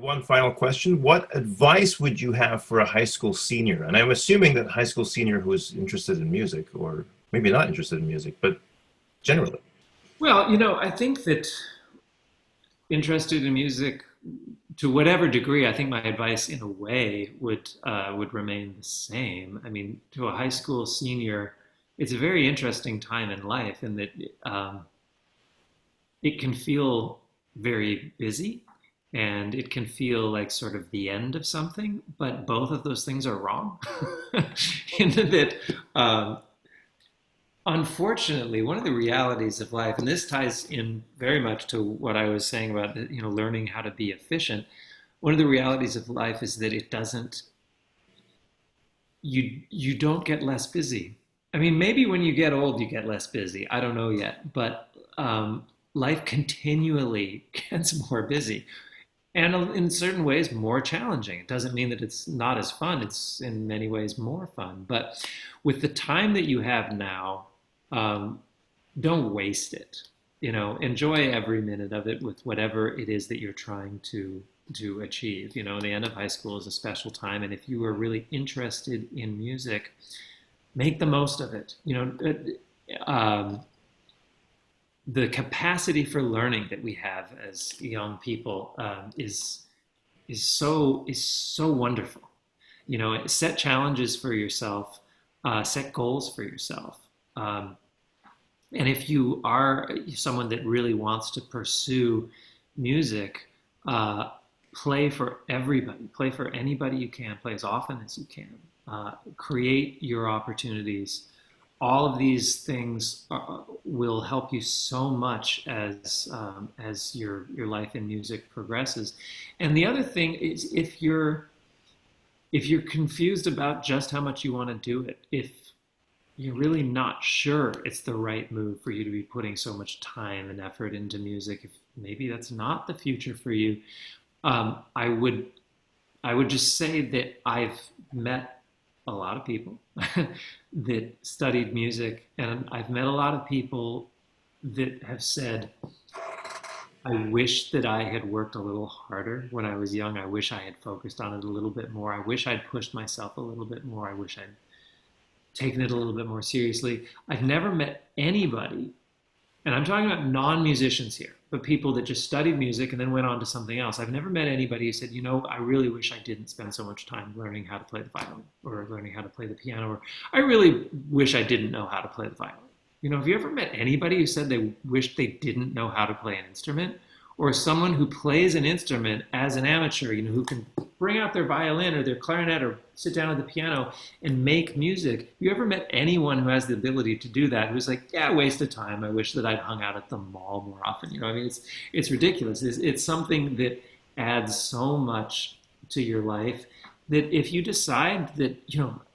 one final question. What advice would you have for a high school senior? And I'm assuming that high school senior who is interested in music, or maybe not interested in music, but generally. Well, I think that interested in music to whatever degree, I think my advice in a way would remain the same. I mean, to a high school senior, it's a very interesting time in life in that it can feel very busy and it can feel like sort of the end of something, but both of those things are wrong. In that unfortunately, one of the realities of life, and this ties in very much to what I was saying about learning how to be efficient. One of the realities of life is that it doesn't you don't get less busy. I mean, maybe when you get old, you get less busy. I don't know yet, but life continually gets more busy, and in certain ways more challenging. It doesn't mean that it's not as fun. It's in many ways more fun, but with the time that you have now, um, don't waste it. Enjoy every minute of it with whatever it is that you're trying to achieve. The end of high school is a special time, and if you are really interested in music, make the most of it. The capacity for learning that we have as young people is so wonderful. Set challenges for yourself, set goals for yourself. And if you are someone that really wants to pursue music, play for everybody, play for anybody you can, play as often as you can, create your opportunities. All of these things will help you so much as your life in music progresses. And the other thing is, if you're confused about just how much you want to do it, if you're really not sure it's the right move for you to be putting so much time and effort into music, if maybe that's not the future for you, I would just say that I've met a lot of people that studied music, and I've met a lot of people that have said, I wish that I had worked a little harder when I was young. I wish I had focused on it a little bit more. I wish I'd pushed myself a little bit more. I wish I'd taken it a little bit more seriously. I've never met anybody, and I'm talking about non-musicians here, but people that just studied music and then went on to something else. I've never met anybody who said, I really wish I didn't spend so much time learning how to play the violin or learning how to play the piano, or I really wish I didn't know how to play the violin. Have you ever met anybody who said they wished they didn't know how to play an instrument? Or someone who plays an instrument as an amateur, who can bring out their violin or their clarinet or sit down at the piano and make music? Have you ever met anyone who has the ability to do that, who's like, yeah, waste of time. I wish that I'd hung out at the mall more often. I mean, it's ridiculous. It's something that adds so much to your life that if you decide that,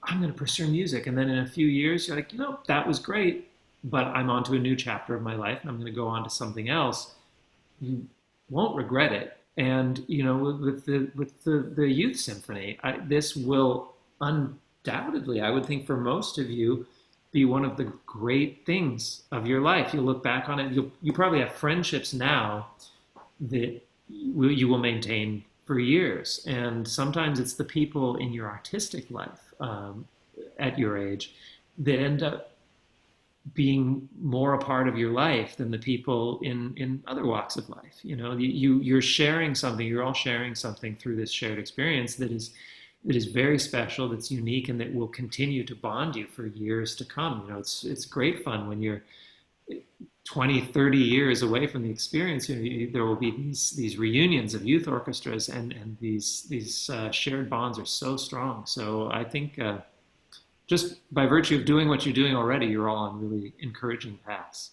I'm going to pursue music, and then in a few years, you're like, that was great, but I'm on to a new chapter of my life and I'm going to go on to something else, you won't regret it. And with the youth symphony, this will undoubtedly, I would think, for most of you, be one of the great things of your life. You'll look back on it. You probably have friendships now that you will maintain for years. And sometimes it's the people in your artistic life at your age that end up being more a part of your life than the people in other walks of life. You're sharing something. You're all sharing something through this shared experience that is very special, that's unique, and that will continue to bond you for years to come. It's great fun when you're 20, 30 years away from the experience. There will be these reunions of youth orchestras, and these shared bonds are so strong. So I think just by virtue of doing what you're doing already, you're all on really encouraging paths.